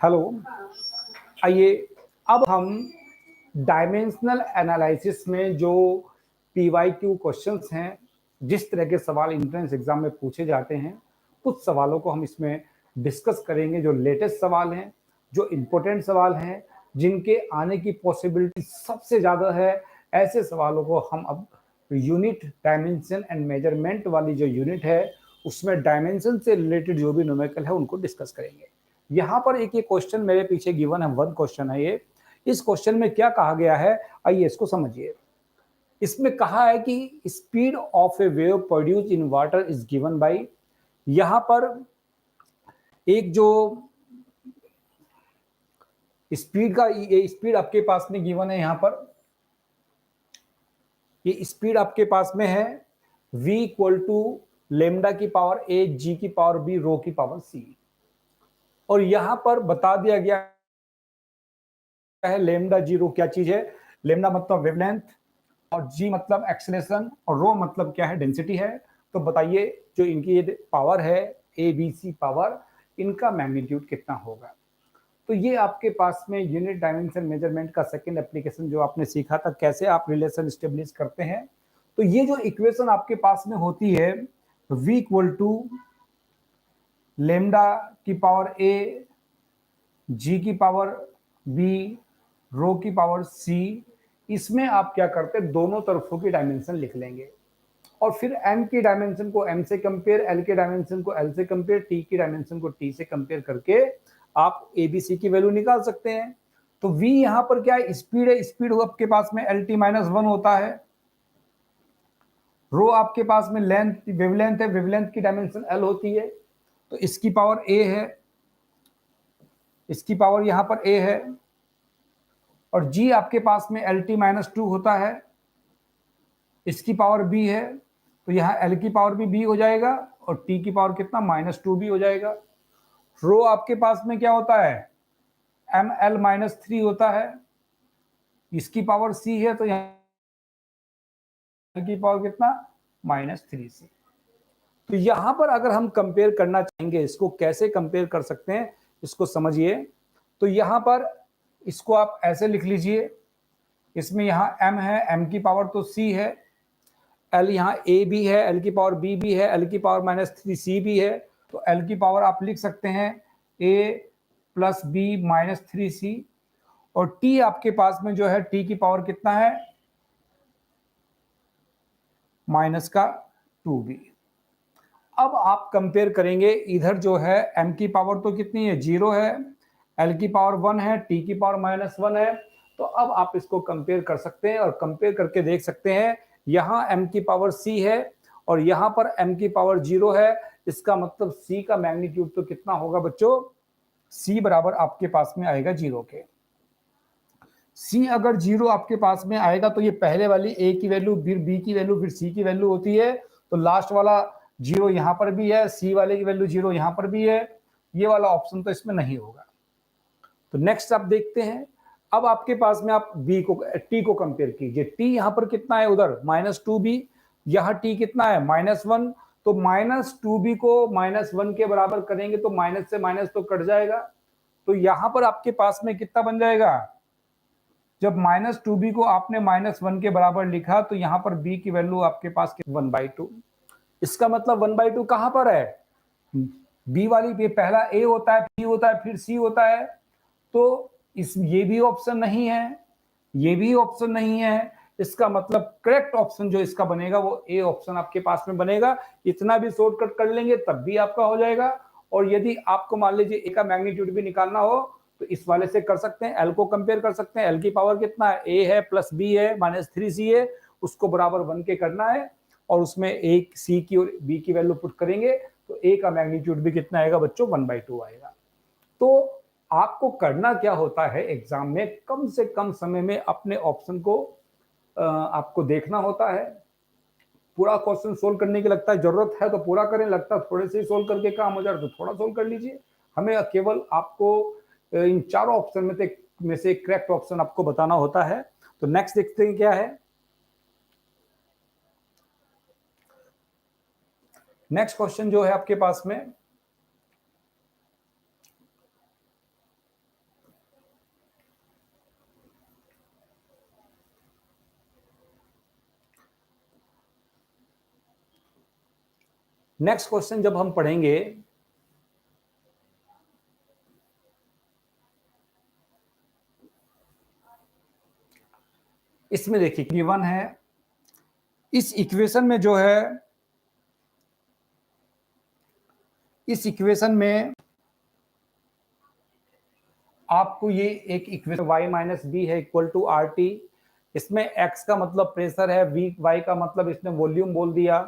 Hello. आइए अब हम डायमेंशनल एनालिसिस में जो PYQ क्वेश्चंस हैं, जिस तरह के सवाल एंट्रेंस एग्जाम में पूछे जाते हैं, कुछ सवालों को हम इसमें डिस्कस करेंगे। जो लेटेस्ट सवाल हैं, जो इम्पोर्टेंट सवाल हैं, जिनके आने की पॉसिबिलिटी सबसे ज़्यादा है, ऐसे सवालों को हम अब यूनिट डायमेंशन एंड मेजरमेंट वाली जो यूनिट है, उसमें डायमेंशन से रिलेटेड जो भी न्यूमेरिकल है उनको डिस्कस करेंगे। यहाँ पर एक ये क्वेश्चन मेरे पीछे गिवन है, वन क्वेश्चन है ये। इस क्वेश्चन में क्या कहा गया है, आइए इसको समझिए। इसमें कहा है कि speed of A wave produce in water is given by, यहां पर एक जो स्पीड का ये स्पीड आपके पास में गिवन है, यहां पर ये स्पीड आपके पास में है v इक्वल टू लेमडा की पावर a g की पावर b रो की पावर c, और यहां पर बता दिया गया है लेमडा जी रो क्या चीज है। लेमडा मतलब वेवलेंथ और जी मतलब एक्सेलरेशन और रो मतलब क्या है, डेंसिटी है। तो बताइए जो इनकी ये पावर है ए बी सी पावर, इनका मैग्नीट्यूड कितना होगा। तो ये आपके पास में यूनिट डायमेंशन मेजरमेंट का सेकंड एप्लीकेशन जो आपने सीखा था, कैसे आप रिलेशन स्टेब्लिश करते हैं। तो ये जो इक्वेशन आपके पास में होती है v इक्वल टू लेमडा की पावर a g की पावर b रो की पावर c, इसमें आप क्या करते हैं, दोनों तरफों की डायमेंशन लिख लेंगे और फिर m की डायमेंशन को m से कंपेयर, l की डायमेंशन को l से कंपेयर, t की डायमेंशन को t से कंपेयर करके आप ABC की वैल्यू निकाल सकते हैं। तो v यहां पर क्या है, स्पीड है। स्पीड हो आपके पास में LT-1 होता है। रो आपके पास में लेंथ, वेवलेंथ है, वेवलेंथ की डायमेंशन l होती है, तो इसकी पावर a है, इसकी पावर यहां पर a है। और g आपके पास में LT-2 होता है, इसकी पावर b है, तो यहाँ l की पावर भी b हो जाएगा और t की पावर कितना, -2 भी हो जाएगा। रो आपके पास में क्या होता है, ML-3 होता है, इसकी पावर c है, तो यहाँ की पावर कितना, -3c। तो यहां पर अगर हम कंपेयर करना चाहेंगे, इसको कैसे कंपेयर कर सकते हैं, इसको समझिए। तो यहां पर इसको आप ऐसे लिख लीजिए, इसमें यहाँ m है, m की पावर तो c है, l यहाँ a भी है, l की पावर b भी है, l की पावर -3c भी है। तो l की पावर आप लिख सकते हैं a प्लस b -3c, और t आपके पास में जो है t की पावर कितना है, -2b। अब आप कंपेयर करेंगे, इधर जो है m की पावर तो कितनी है, 0 है, l की पावर 1 है, t की पावर -1 है। तो अब आप इसको कंपेयर कर सकते हैं और कंपेयर करके देख सकते हैं, यहाँ m की पावर c है और यहाँ पर m की पावर 0 है। इसका मतलब c का मैग्नीट्यूड तो कितना होगा बच्चों, c बराबर आपके पास में आएगा 0 के। c अगर 0 आपके पास में आएगा तो ये पहले वाली a की वैल्यू, फिर b की वैल्यू, फिर c की वैल्यू होती है। तो लास्ट वाला 0 यहाँ पर भी है, c वाले की वैल्यू 0 यहाँ पर भी है, ये वाला ऑप्शन तो इसमें नहीं होगा। तो नेक्स्ट आप देखते हैं, अब आपके पास में आप b को, t को कंपेयर कीजिए। t यहाँ पर कितना है, उधर -2b, यहाँ t कितना है, -1। तो -2b को -1 के बराबर करेंगे तो माइनस से माइनस तो कट जाएगा, तो यहाँ पर आपके पास में कितना बन जाएगा, जब -2b को आपने -1 के बराबर लिखा तो यहाँ पर b की वैल्यू आपके पास 1/2। इसका मतलब 1/2 कहां पर है, b वाली पे पहला a होता है, b होता है, फिर c होता है। तो इस ये भी ऑप्शन नहीं है, ये भी ऑप्शन नहीं है। इसका मतलब करेक्ट ऑप्शन जो इसका बनेगा वो ए ऑप्शन आपके पास में बनेगा। इतना भी शॉर्टकट कर लेंगे तब भी आपका हो जाएगा। और यदि आपको मान लीजिए ए का मैग्नीट्यूड भी निकालना हो तो इस वाले से कर सकते हैं, एल को कंपेयर कर सकते हैं। एल की पावर कितना है, ए है प्लस बी है -3c है, उसको बराबर 1 के करना है और उसमें ए सी की और बी की वैल्यू पुट करेंगे तो ए का मैग्नीट्यूड भी कितना आएगा बच्चों, 1/2 आएगा। तो आपको करना क्या होता है एग्जाम में, कम से कम समय में अपने ऑप्शन को आपको देखना होता है। पूरा क्वेश्चन सोल्व करने की लगता है जरूरत है तो पूरा करें, लगता है थोड़े से ही सोल्व करके काम हो जाए तो थोड़ा सोल्व कर लीजिए। हमें केवल आपको इन चारों ऑप्शन में से करेक्ट ऑप्शन आपको बताना होता है। तो नेक्स्ट देखते हैं क्या है। नेक्स्ट क्वेश्चन जो है आपके पास में, नेक्स्ट क्वेश्चन जब हम पढ़ेंगे, इसमें देखिए गिवन है, इस इक्वेशन में जो है, इस इक्वेशन में आपको ये एक इक्वेशन y माइनस बी है इक्वल टू आर टी, इसमें x का मतलब प्रेशर है, v y का मतलब इसने वॉल्यूम बोल दिया,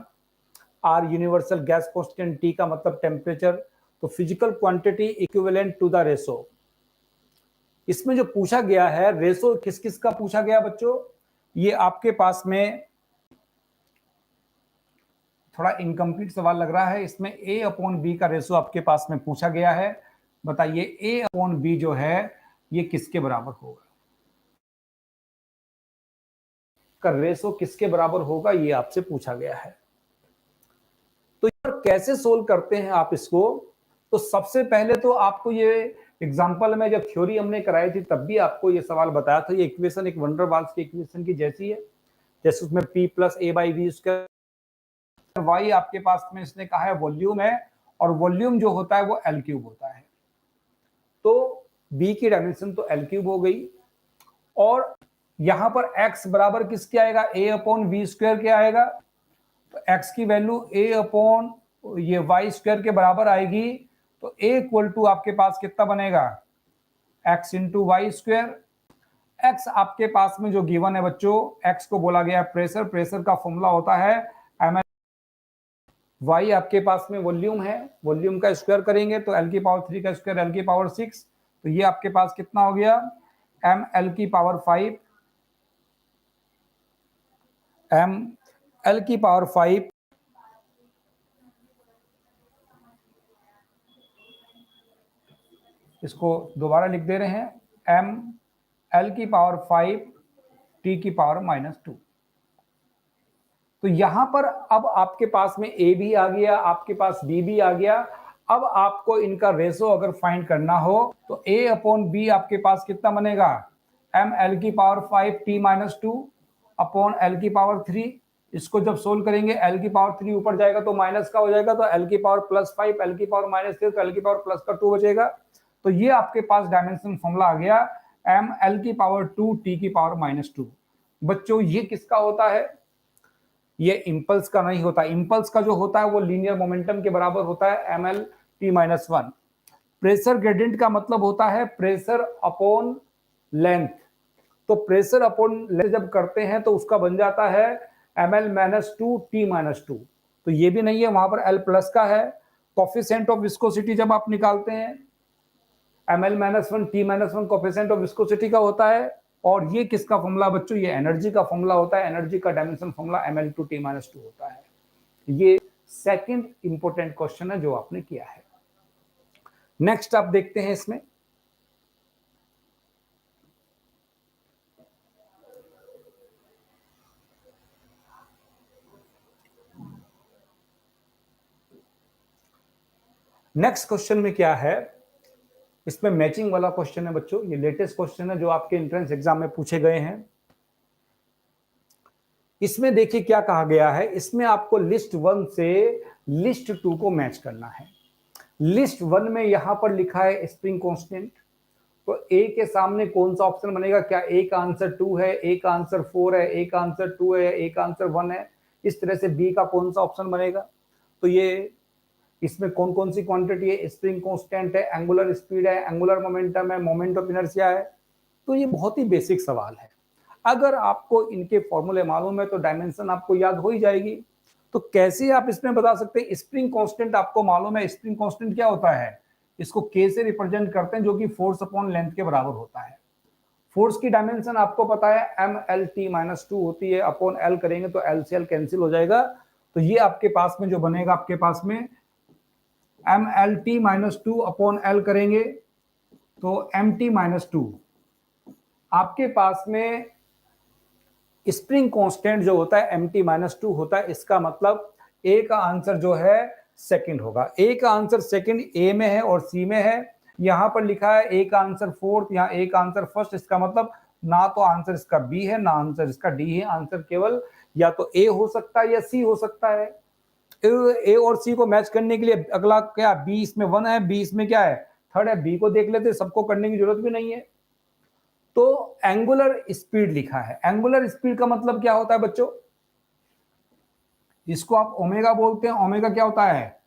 r universal gas constant, t का मतलब टेम्परेचर, तो physical quantity equivalent to the ratio. इसमें जो पूछा गया है रेशो किस किस का पूछा गया बच्चों, ये आपके पास में थोड़ा इनकम्प्लीट सवाल लग रहा है, इसमें a अपॉन b का रेशो आपके पास में पूछा गया है। बताइए a अपॉन b जो है ये किसके बराबर होगा, का रेशो किसके बराबर होगा, ये आपसे पूछा गया है। तो यार कैसे सोल्व करते हैं आप इसको, तो सबसे पहले तो आपको ये एग्जांपल में जब थ्योरी हमने कराई थी तब भी आपको ये सवाल बताया था, ये इक्वेशन एक वंडर वाल्स की इक्वेशन की जैसी है, जैसे उसमें p plus a by V square, y आपके पास में इसने कहा है वॉल्यूम है, और वॉल्यूम जो होता है वो L क्यूब होता है, तो b की डायमेंशन तो L क्यूब हो गई, और यहां पर x बराबर किसके आएगा, a अपॉन वी स्क्वायर के आएगा, तो x की वैल्यू a अपॉन ये y स्क्वायर के बराबर आएगी, तो a इक्वल टू आपके पास कितना बनेगा, x into Y square. x आपके पास में जो गिवन है बच्चों, x को बोला गया प्रेशर, प्रेशर का फॉर्मूला होता है ml, y आपके पास में वॉल्यूम है, वॉल्यूम का स्क्वायर करेंगे तो l की पावर 3 का स्क्वायर l की पावर 6, तो ये आपके पास कितना हो गया, m l की पावर 5, m l की पावर 5, इसको दोबारा लिख दे रहे हैं, m l की पावर 5 t की पावर -2। तो यहां पर अब आपके पास में a भी आ गया, आपके पास b भी आ गया। अब आपको इनका रेशो अगर फाइंड करना हो तो a अपॉन b आपके पास कितना बनेगा, m l की पावर 5 t -2 अपॉन l की पावर 3। इसको जब सोल्व करेंगे l की पावर 3 ऊपर जाएगा तो माइनस का हो जाएगा, तो l की पावर +5, l की पावर -3, तो l की पावर प्लस का 2 बचेगा। तो ये आपके पास डायमेंशन फॉर्मूला आ गया, m l की पावर 2 t की पावर -2। बच्चों ये किसका होता है, ये इंपल्स का नहीं होता, इंपल्स का जो होता है वो लीनियर मोमेंटम के बराबर होता है, ml t-1। प्रेशर ग्रेडियंट का मतलब होता है प्रेशर अपॉन लेंथ, तो प्रेशर अपॉन लेंथ जब करते हैं तो उसका बन जाता है ml-2 t-2। तो ये भी नहीं है, वहां पर l प्लस का है। कोफिशिएंट ऑफ विस्कोसिटी जब आप निकालते हैं ml-1 t-1 coefficient of viscosity का होता है, और ये किसका फॉर्मूला बच्चों, ये एनर्जी का फॉर्मूला होता है, एनर्जी का डायमेंशन फॉर्मूला ml2 t-2 होता है। ये सेकंड इंपॉर्टेंट क्वेश्चन है जो आपने किया है। नेक्स्ट आप देखते हैं इसमें, नेक्स्ट क्वेश्चन में क्या है, इसमें मैचिंग वाला क्वेश्चन है बच्चों, ये लेटेस्ट क्वेश्चन है जो आपके एंट्रेंस एग्जाम में पूछे गए हैं। इसमें देखिए क्या कहा गया है, इसमें आपको लिस्ट 1 से लिस्ट 2 को मैच करना है। लिस्ट 1 में यहां पर लिखा है स्प्रिंग कांस्टेंट, तो ए के सामने कौन सा ऑप्शन बनेगा, क्या ए का आंसर 2 है, ए का आंसर 4 है, ए का आंसर 2 है, ए का आंसर 1 है, इस तरह से बी का कौन सा ऑप्शन बनेगा। तो ये इसमें कौन कौन सी क्वांटिटी है, स्प्रिंग कांस्टेंट है, एंगुलर स्पीड है, एंगुलर मोमेंटम है, मोमेंट ऑफ इनर्शिया है। तो ये बहुत ही बेसिक सवाल है, अगर आपको इनके फॉर्मूले मालूम है तो डायमेंशन आपको याद हो ही जाएगी। तो कैसे आप इसमें बता सकते हैं, स्प्रिंग कांस्टेंट आपको मालूम है, स्प्रिंग कांस्टेंट क्या होता है, इसको के से रिप्रेजेंट करते हैं जो कि फोर्स अपॉन लेंथ के बराबर होता है। फोर्स की डायमेंशन आपको पता है ml-t-2 होती है, अपॉन l करेंगे तो l से l कैंसिल हो जाएगा, तो ये आपके पास में जो बनेगा, आपके पास में ml-t-2 अपॉन l करेंगे तो mt-2। आपके पास में स्प्रिंग कांस्टेंट जो होता है mt-2 होता है, इसका मतलब ए का आंसर जो है सेकंड होगा, ए का आंसर सेकंड ए में है और सी में है। यहां पर लिखा है ए का आंसर फोर्थ, यहाँ ए का आंसर फर्स्ट, इसका मतलब ना तो आंसर इसका बी है ना आंसर इसका डी है, आंसर केवल या तो ए हो सकता है या सी हो सकता है। ए और सी को मैच करने के लिए अगला क्या, बी इसमें 1 है, बी इसमें क्या है, 3 है, बी को देख लेते, सबको करने की जरूरत भी नहीं है। तो एंगुलर स्पीड लिखा है। एंगुलर स्पीड का मतलब क्या होता है बच्चों, इसको आप ओमेगा बोलते हैं। ओमेगा क्या होता है,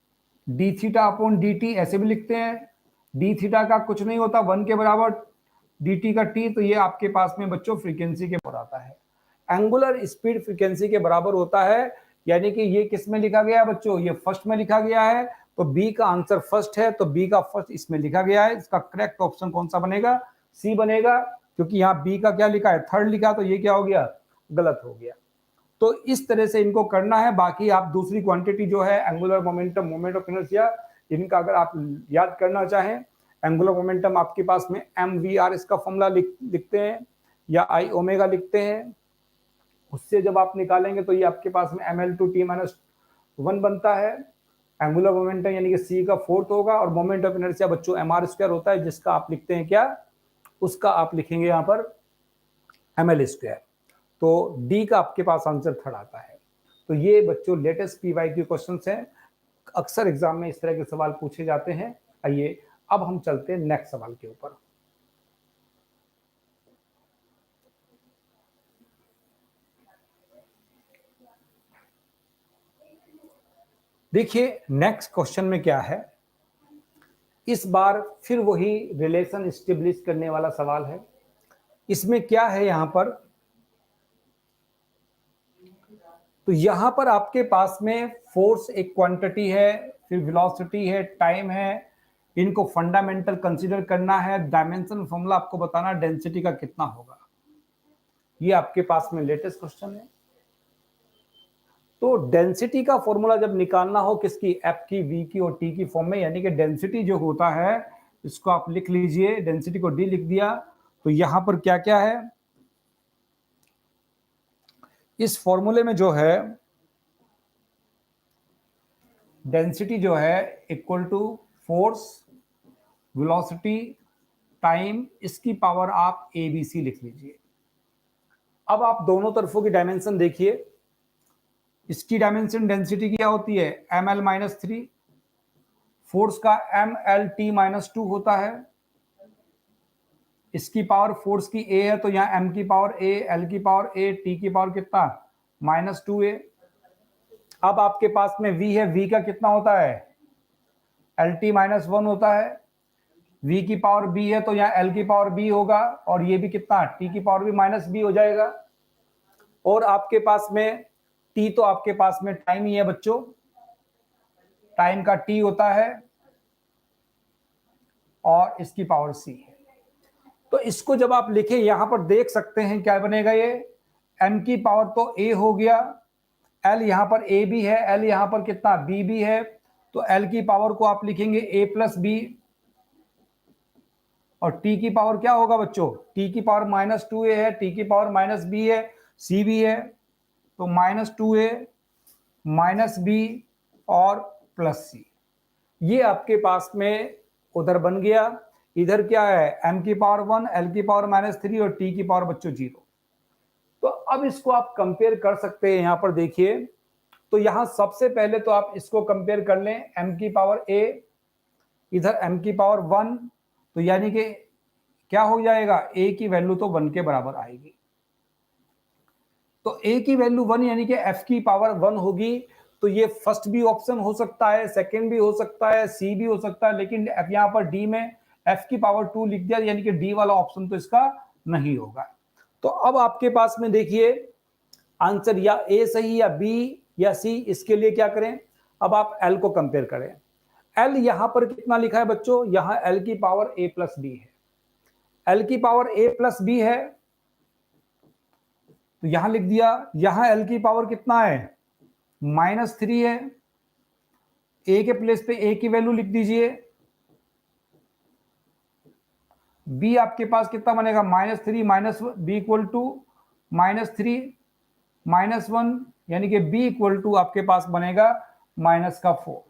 D theta upon D T, ऐसे भी लिखते हैं। डी थीटा का कुछ नहीं होता, 1 के बराबर, डी टी का टी, तो ये आपके पास में बच्चों फ्रीक्वेंसी के बराबर आता है। एंगुलर स्पीड फ्रीक्वेंसी के बराबर होता है, यानी कि ये किस में लिखा गया है बच्चों, ये फर्स्ट में लिखा गया है, तो बी का आंसर फर्स्ट है, तो बी का फर्स्ट इसमें लिखा गया है। इसका करेक्ट ऑप्शन कौन सा बनेगा, सी बनेगा, क्योंकि यहाँ बी का क्या लिखा है, थर्ड लिखा, तो ये क्या हो गया, गलत हो गया। तो इस तरह से इनको करना है। बाकी आप दूसरी क्वांटिटी जो है angular momentum, moment of inertia, इनका अगर आप याद करना चाहें, एंगुलर मोमेंटम आपके पास में एम वी आर इसका फॉर्मूला लिखते हैं, या आई ओमेगा लिखते हैं। उससे जब आप निकालेंगे तो ये आपके पास में ml/t-1 बनता है। एंगुलर मोमेंटम यानी कि सी का फोर्थ होगा, और मोमेंट ऑफ इनर्शिया बच्चों mr² होता है, जिसका आप लिखते हैं क्या, उसका आप लिखेंगे यहाँ पर ml²। तो डी का आपके पास आंसर थर्ड आता है। तो ये बच्चों लेटेस्ट पीवाईक्यू क्वेश्चंस हैं, अक्सर एग्जाम में इस तरह के सवाल पूछे जाते हैं। आइए अब हम चलते हैं नेक्स्ट सवाल के ऊपर। देखिए नेक्स्ट क्वेश्चन में क्या है, इस बार फिर वही रिलेशन स्टेब्लिश करने वाला सवाल है। इसमें क्या है यहां पर, तो यहां पर आपके पास में फोर्स एक क्वांटिटी है, फिर वेलोसिटी है, टाइम है, इनको फंडामेंटल कंसीडर करना है। डायमेंशन फॉर्मूला आपको बताना डेंसिटी का कितना होगा, ये आपके पास में लेटेस्ट क्वेश्चन है। तो डेंसिटी का फॉर्मूला जब निकालना हो किसकी, एफ की, वी की और टी की फॉर्म में, यानी कि डेंसिटी जो होता है इसको आप लिख लीजिए, डेंसिटी को डी लिख दिया। तो यहां पर क्या क्या है, इस फॉर्मूले में जो है डेंसिटी जो है equal to force, velocity, time, इसकी पावर आप ए बी सी लिख लीजिए। अब आप दोनों तरफों की डायमेंशन देखिए, इसकी डायमेंशन डेंसिटी क्या होती है, ml-3, फोर्स का mlt-2 होता है। इसकी पावर फोर्स की a है, तो यहाँ m की पावर a, l की पावर a, t की पावर कितना, -2a। अब आपके पास में v है, v का कितना होता है, lt-1 होता है। v की पावर b है, तो यहाँ l की पावर b होगा, और ये भी कितना, t की पावर भी -b हो जाएगा। और आपके पास में t, तो आपके पास में टाइम ही है बच्चों, टाइम का t होता है, और इसकी पावर c है। तो इसको जब आप लिखें, यहां पर देख सकते हैं क्या बनेगा, ये m की पावर तो a हो गया, l यहां पर a भी है, l यहां पर कितना b भी है, तो l की पावर को आप लिखेंगे a+b, और t की पावर क्या होगा बच्चों, t की पावर -2a है, t की पावर -b है, c भी है, तो -2a -b और +c, ये आपके पास में उधर बन गया। इधर क्या है, m की पावर 1, l की पावर -3 और t की पावर बच्चों 0। तो अब इसको आप कंपेयर कर सकते हैं, यहां पर देखिए, तो यहां सबसे पहले तो आप इसको कंपेयर कर लें, m की पावर a, इधर m की पावर 1, तो यानी कि क्या हो जाएगा, a की वैल्यू तो 1 के बराबर आएगी। तो a की वैल्यू 1 यानी कि f की पावर 1 होगी। तो ये फर्स्ट भी ऑप्शन हो सकता है, सेकंड भी हो सकता है, सी भी हो सकता है, लेकिन यहाँ पर डी में f की पावर 2 लिख दिया, यानी कि डी वाला ऑप्शन तो इसका नहीं होगा। तो अब आपके पास में देखिए आंसर या ए सही या बी या सी, इसके लिए क्या करें, अब आप l को कंपेयर करें। l यहां पर कितना लिखा है बच्चों, यहां l की पावर a+b है, l की पावर a+b है, तो यहां लिख दिया। यहां l की पावर कितना है, -3 है, a के प्लेस पे a की वैल्यू लिख दीजिए। b आपके पास कितना बनेगा, -3 b इक्वल टू -3 -1, यानी कि b इक्वल टू आपके पास बनेगा -4।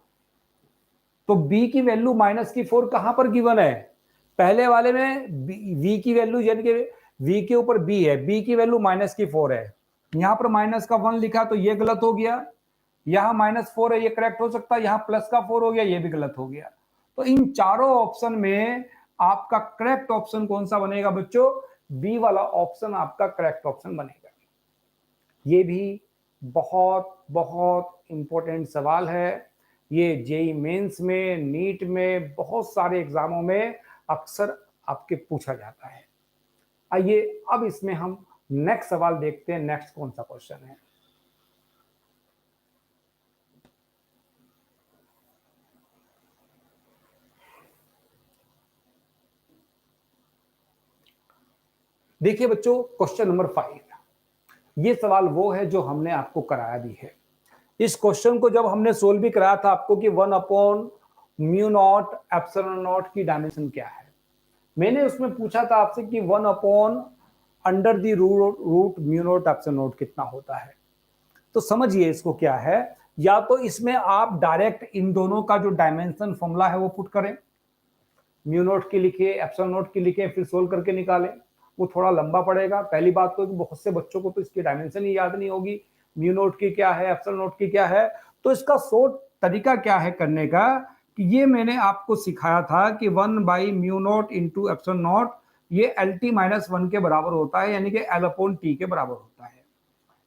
तो b की वैल्यू -4 कहां पर गिवन है, पहले वाले में v की वैल्यू, यानी कि v के ऊपर b है, b की वैल्यू -4 है, यहां पर -1 लिखा, तो ये गलत हो गया। यहाँ -4 है, ये करेक्ट हो सकता है, यहाँ प्लस का 4 हो गया, ये भी गलत हो गया। तो इन चारों ऑप्शन में आपका करेक्ट ऑप्शन कौन सा बनेगा बच्चों? बी वाला ऑप्शन आपका करेक्ट ऑप्शन बनेगा। ये भी बहुत बहुत इंपॉर्टेंट सवाल है। ये जेई मेंस में, नीट में, बहुत सारे एग्जामों में अक्सर आपके पूछा जाता है। आइए अब इसमें हम नेक्स्ट सवाल देखते हैं। नेक्स्ट कौन सा क्वेश्चन है? देखिए बच्चों, क्वेश्चन नंबर 5। ये सवाल वो है जो हमने आपको कराया भी है। इस क्वेश्चन को जब हमने सोल्व भी कराया था आपको कि 1/μ0 की डायमेंशन क्या है। मैंने उसमें पूछा था आपसे कि 1/√μ0 कितना होता है। तो समझिए इसको क्या है, या तो इसमें आप डायरेक्ट इन दोनों का जो डायमेंशन फॉर्मूला है वो पुट करें, μ0 की लिखिए, ε0 की लिखिए, फिर सोल्व करके निकालें। वो थोड़ा लंबा पड़ेगा। पहली बात तो बहुत से बच्चों को तो इसकी डायमेंशन ही याद नहीं होगी, μ0 की क्या है, ε0 की क्या है। तो इसका शॉर्ट तरीका क्या है करने का कि ये मैंने आपको सिखाया था कि 1/μ0 इंटू ε0 ये LT-1 के बराबर होता है, यानी कि L/T के बराबर होता है।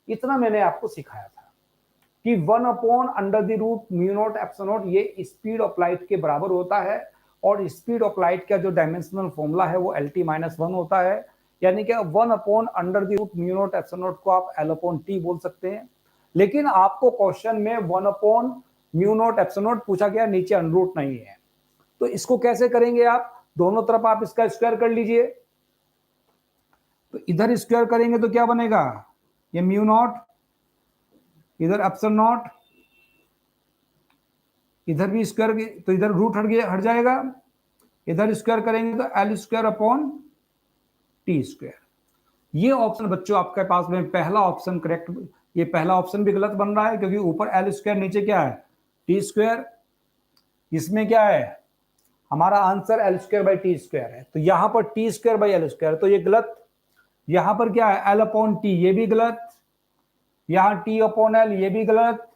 इतना मैंने आपको सिखाया था कि 1/√μ0 ये स्पीड ऑफ लाइट के बराबर होता है, और स्पीड ऑफ लाइट का जो डायमेंशनल फॉर्मूला है वो LT-1 होता है, यानी कि 1/√μ0 को आप L/T बोल सकते हैं। लेकिन आपको क्वेश्चन में 1/μ0 पूछा गया, नीचे अनरूट नहीं है। तो इसको कैसे करेंगे आप? दोनों तरफ आप इसका स्क्वायर कर लीजिए। तो इधर स्क्वायर करेंगे तो क्या बनेगा? ये μ0, इधर ε0, इधर भी स्क्वायर, तो इधर रूट हट जाएगा। इधर स्क्वायर करेंगे तो L² ये ऑप्शन बच्चों आपके पास में पहला ऑप्शन करेक्ट। ये पहला ऑप्शन भी गलत बन रहा है क्योंकि ऊपर L², नीचे क्या है? T²। इसमें क्या है? हमारा आंसर L²/T² है। तो यहां पर T²/L², तो ये गलत। यहां पर क्या है? L/T, ये भी गलत। यहां T/L, ये भी गलत।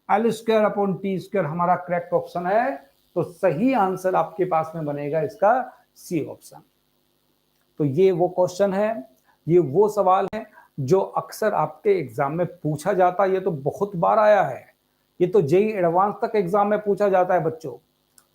L²/T² हमारा करेक्ट ऑप्शन है। तो सही आंसर आपके पास में बनेगा इसका सी ऑप्शन। तो ये वो क्वेश्चन है, ये वो सवाल है जो अक्सर आपके एग्जाम में पूछा जाता है। ये तो बहुत बार आया है, ये तो जेई एडवांस तक एग्जाम में पूछा जाता है बच्चों।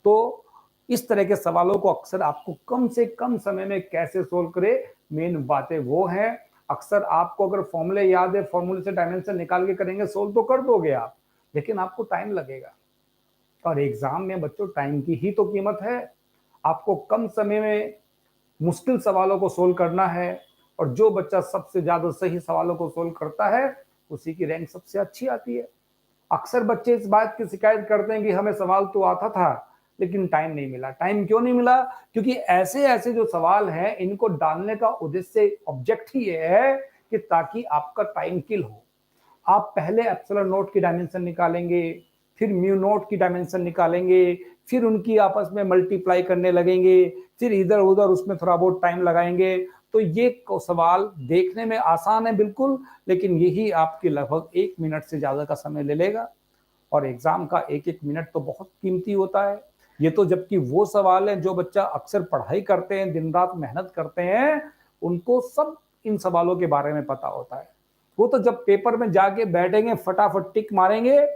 तो इस तरह के सवालों को अक्सर आपको कम से कम समय में कैसे सोल्व करें, मेन बातें वो हैं। अक्सर आपको अगर फॉर्मूले याद है, फॉर्मूले से डायमेंशन निकाल के करेंगे, सोल्व तो कर दोगे आप, लेकिन आपको टाइम लगेगा। और एग्जाम में बच्चों टाइम की ही तो कीमत है। आपको कम समय में मुश्किल सवालों को सोल्व करना है, और जो बच्चा सबसे ज्यादा सही सवालों को सोल्व करता है उसी की रैंक सबसे अच्छी आती है। अक्सर बच्चे इस बात की शिकायत करते हैं कि हमें सवाल तो आता था लेकिन टाइम नहीं मिला। टाइम क्यों नहीं मिला? क्योंकि ऐसे ऐसे जो सवाल हैं इनको डालने का उद्देश्य, ऑब्जेक्ट ही ये है कि ताकि आपका टाइम किल हो। आप पहले ε0 की डायमेंशन निकालेंगे, फिर μ0 की डायमेंशन निकालेंगे, फिर उनकी आपस में मल्टीप्लाई करने लगेंगे, फिर इधर उधर उसमें थोड़ा बहुत टाइम लगाएंगे। तो ये सवाल देखने में आसान है बिल्कुल, लेकिन यही आपके लगभग 1 मिनट से ज्यादा का समय ले लेगा। और एग्जाम का एक एक मिनट तो बहुत कीमती होता है। ये तो जबकि वो सवाल है जो बच्चा अक्सर पढ़ाई करते हैं, दिन रात मेहनत करते हैं, उनको सब इन सवालों के बारे में पता होता है। वो तो जब पेपर में जाके बैठेंगे फटाफट टिक मारेंगे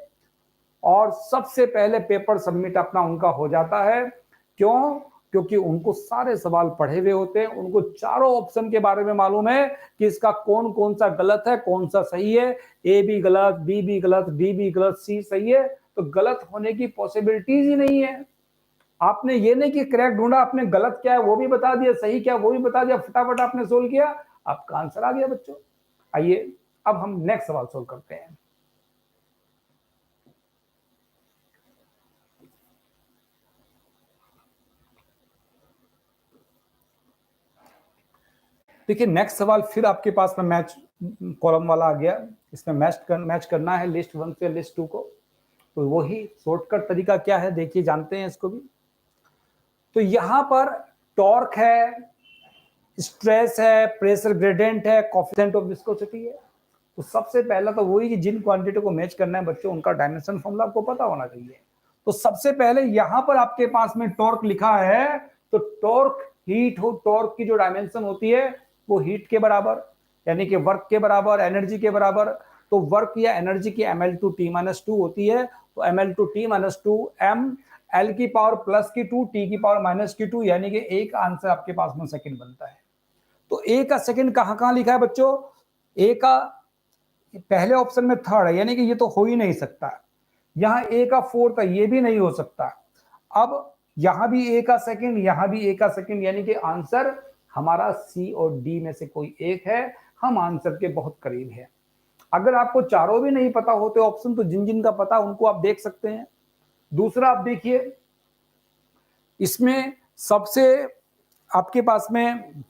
और सबसे पहले पेपर सबमिट अपना उनका हो जाता है। क्यों? क्योंकि उनको सारे सवाल पढ़े हुए होते हैं, उनको चारों ऑप्शन के बारे में मालूम है कि इसका कौन कौन सा गलत है, कौन सा सही है। ए भी गलत, बी भी गलत, डी भी गलत, सी सही है। तो गलत होने की पॉसिबिलिटीज ही नहीं है। आपने ये नहीं कि करेक्ट ढूंढा, आपने गलत क्या है वो भी बता दिया, सही क्या वो भी बता दिया, फटाफट आपने सोल्व किया, आपका आंसर आ गया बच्चों। आइए अब हम नेक्स्ट सवाल सोल्व करते हैं। देखिए नेक्स्ट सवाल फिर आपके पास में मैच कॉलम वाला आ गया। इसमें मैच करना है लिस्ट 1 से लिस्ट 2 को। तो वही शॉर्टकट तरीका क्या है देखिए, जानते हैं इसको भी। तो यहां पर टॉर्क है, स्ट्रेस है, प्रेशर ग्रेडियंट है, कोएफिशिएंट ऑफ विस्कोसिटी है। तो सबसे पहला तो वही कि जिन क्वांटिटी को मैच करना है बच्चों उनका डायमेंशन फॉर्मूला आपको पता होना चाहिए। तो सबसे पहले यहां पर आपके पास में टॉर्क लिखा है, तो टॉर्क हीट हो, टॉर्क की जो डायमेंशन होती है वो हीट के बराबर, यानी कि वर्क के बराबर, एनर्जी के बराबर। तो वर्क या एनर्जी की ml/t-2 होती है, तो ml/t-2 m l की पावर प्लस की 2 t की पावर माइनस की 2, यानी कि एक आंसर आपके पास में सेकंड बनता है। तो ए का सेकंड कहां कहां लिखा है बच्चों? ए का पहले ऑप्शन में थर्ड है, यानी कि ये तो हो ही नहीं सकता। यहां ए का फोर्थ है, ये भी नहीं हो सकता। अब यहां भी ए का सेकंड, यहां भी ए का सेकंड, यानी कि आंसर हमारा सी और डी में से कोई एक है। हम आंसर के बहुत करीब हैं। अगर आपको चारों भी नहीं पता होते ऑप्शन, तो जिन जिन का पता उनको आप देख सकते हैं। दूसरा आप देखिए, इसमें सबसे आपके पास में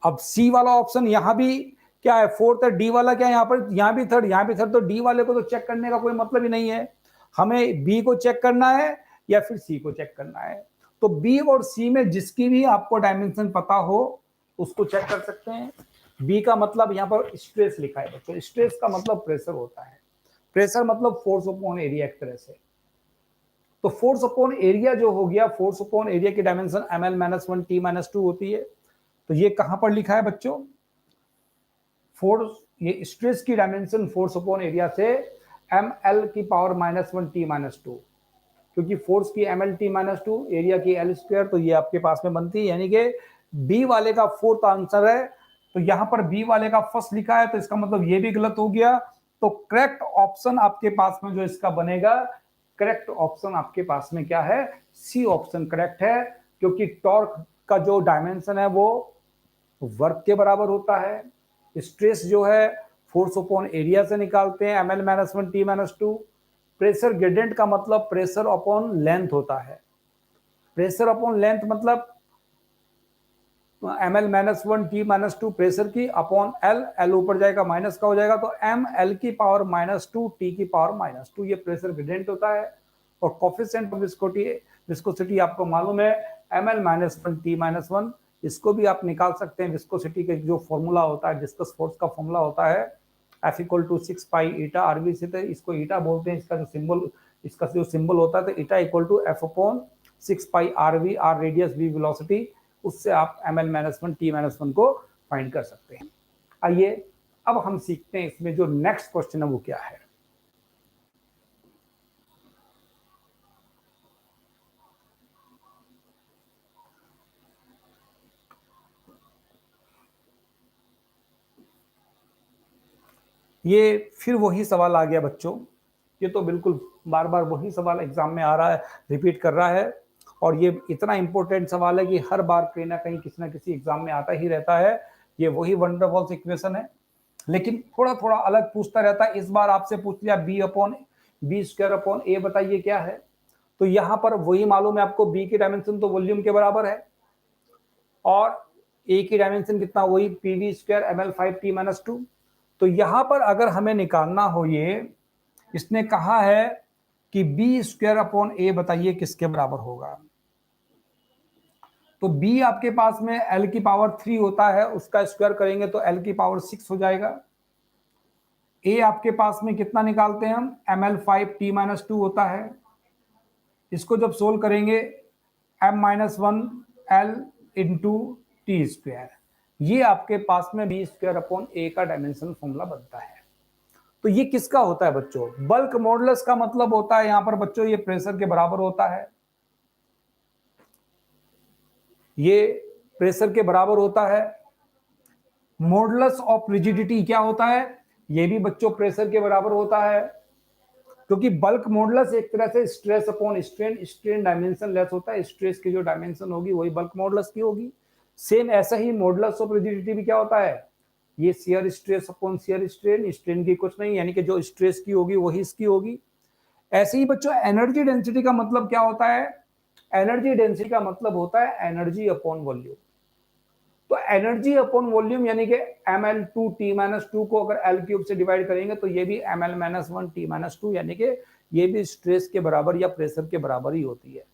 अब सी वाला ऑप्शन यहां भी क्या है, फोर्थ है। डी वाला क्या है, यहां पर यहां भी थर्ड, यहां भी थर्ड। तो डी वाले को तो चेक करने का कोई मतलब ही नहीं है। हमें बी को चेक करना है या फिर सी को चेक करना है। तो बी और सी में जिसकी भी आपको डायमेंशन पता हो उसको चेक कर सकते हैं। बी का मतलब यहां पर स्ट्रेस लिखा है बच्चों, स्ट्रेस का मतलब प्रेशर होता है। प्रेशर मतलब फोर्स अपॉन एरिया एक तरह से। तो फोर्स अपॉन एरिया जो हो गया, फोर्स अपॉन एरिया की डायमेंशन ml-1t-2 होती है। तो ये कहां पर लिखा है बच्चों? फोर्स, ये स्ट्रेस की डायमेंशन फोर्स अपॉन एरिया से ml की पावर -1t-2, क्योंकि फोर्स की ml/t-2, एरिया की l स्क्वायर, तो ये आपके पास में बनती है, यानी कि बी वाले का फोर्थ आंसर है। तो यहां पर बी वाले का फर्स्ट लिखा है, तो इसका मतलब ये भी गलत हो गया। तो करेक्ट ऑप्शन आपके पास में जो इसका बनेगा, करेक्ट ऑप्शन आपके पास में क्या है? सी ऑप्शन करेक्ट है, क्योंकि टॉर्क का जो डायमेंशन है वो वर्क के बराबर होता है। स्ट्रेस जो है फोर्स अपॉन एरिया से निकालते हैं, ml-1t-2। प्रेशर ग्रेडियंट का मतलब प्रेशर अपॉन लेंथ होता है। प्रेशर अपॉन लेंथ मतलब ml-1t-2 प्रेशर की अपॉन एल, एल ऊपर जाएगा माइनस का हो जाएगा, तो ml की पावर -2 t की पावर -2, ये प्रेशर ग्रेडियंट होता है। और कोफिशिएंट ऑफ विस्कोसिटी आपको मालूम है ml-1t-1, इसको भी आप निकाल सकते हैं। विस्कोसिटी का जो फॉर्मूला होता है, डिस्कस फोर्स का फॉर्मूला होता है F = 6 पाई ईटा आरवी से, तो इसको ईटा बोलते हैं। इसका जो सिंबल होता है, तो eta = F/6 pi R V, R radius, V velocity, उससे आप ml-1t-1 को फाइंड कर सकते हैं। आइए अब हम सीखते हैं इसमें जो नेक्स्ट क्वेश्चन है वो क्या है। ये फिर वही सवाल आ गया बच्चों। ये तो बिल्कुल बार बार वही सवाल एग्जाम में आ रहा है, रिपीट कर रहा है। और ये इतना इंपॉर्टेंट सवाल है कि हर बार कहीं ना कहीं किसी ना किसी एग्जाम में आता ही रहता है। ये वही वन डर वॉल्स इक्वेशन है, लेकिन थोड़ा थोड़ा अलग पूछता रहता है। इस बार आपसे पूछ लिया b/b²/a, बताइए क्या है। तो यहां पर वही मालूम है आपको, b की डायमेंशन तो वॉल्यूम के बराबर है, और a की डायमेंशन कितना, वही pv² ml/5t-2। तो यहां पर अगर हमें निकालना हो, ये इसने कहा है कि b²/a बताइए किसके बराबर होगा। तो b आपके पास में l की पावर 3 होता है, उसका स्क्वायर करेंगे तो l की पावर 6 हो जाएगा। a आपके पास में कितना निकालते हैं हम, ml/5t-2 होता है। इसको जब सोल्व करेंगे m-1 l/t², ये आपके पास में b²/a का डायमेंशन फॉर्मूला बनता है। तो ये किसका होता है बच्चों? बल्क मॉडुलस का मतलब होता है यहां पर बच्चों, ये प्रेशर के बराबर होता है। ये प्रेशर के बराबर होता है। मॉडुलस ऑफ रिजिडिटी क्या होता है? ये भी बच्चों प्रेशर के बराबर होता है, क्योंकि बल्क मॉडुलस एक तरह से stress upon strain, strain dimension less होता है। स्ट्रेस की जो डायमेंशन होगी वही बल्क मॉडुलस की होगी। सेम ऐसा ही मॉडुलस ऑफ रिजिडिटी भी क्या होता है, ये shear stress upon shear strain, strain की कुछ नहीं, यानी कि जो स्ट्रेस की होगी वही इसकी होगी। ऐसे ही बच्चों एनर्जी डेंसिटी का मतलब क्या होता है? एनर्जी डेंसिटी का मतलब होता है एनर्जी अपॉन वॉल्यूम। तो एनर्जी अपॉन वॉल्यूम यानी कि ml/t-2 को अगर l³ से डिवाइड करेंगे तो ये भी ml-1t-2, यानी कि ये भी स्ट्रेस के बराबर या प्रेशर के बराबर ही होती है।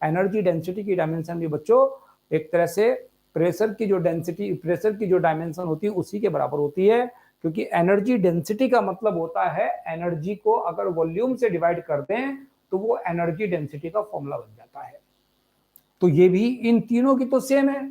एनर्जी डेंसिटी की डायमेंशन भी बच्चों एक तरह से प्रेशर की जो डेंसिटी, प्रेशर की जो डायमेंशन होती है उसी के बराबर होती है, क्योंकि एनर्जी डेंसिटी का मतलब होता है एनर्जी को अगर वॉल्यूम से डिवाइड कर दें तो वो एनर्जी डेंसिटी का फॉर्मूला बन जाता है। तो ये भी इन तीनों की तो सेम है।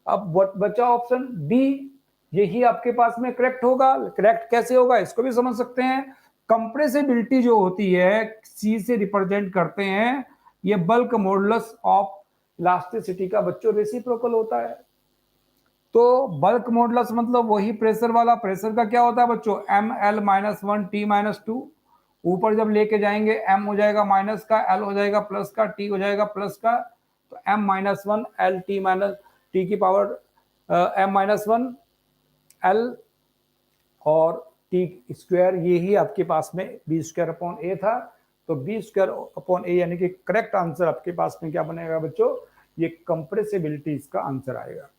अब बचा ऑप्शन डी, यही आपके पास में करेक्ट होगा। करेक्ट कैसे होगा इसको भी समझ सकते हैं। कंप्रेसिबिलिटी जो होती है सी से रिप्रेजेंट करते हैं, ये बल्क मॉडुलस ऑफ इलास्टिसिटी का बच्चों रेसिप्रोकल होता है। तो बल्क मॉडुलस मतलब वही प्रेशर वाला, प्रेशर का क्या होता है बच्चों, M L minus one T minus two. ऊपर जब लेके जाएंगे एम हो जाएगा माइनस का, एल हो जाएगा प्लस का, टी हो जाएगा प्लस का। तो M minus one L T minus T की power M minus one L और टी स्क्वायर, ये ही आपके पास में बी स्क्वायर अपॉन ए था। तो बी स्क्वायर अपॉन ए यानी कि करेक्ट आंसर आपके पास में क्या बनेगा बच्चों, ये कंप्रेसिबिलिटी इसका आंसर आएगा।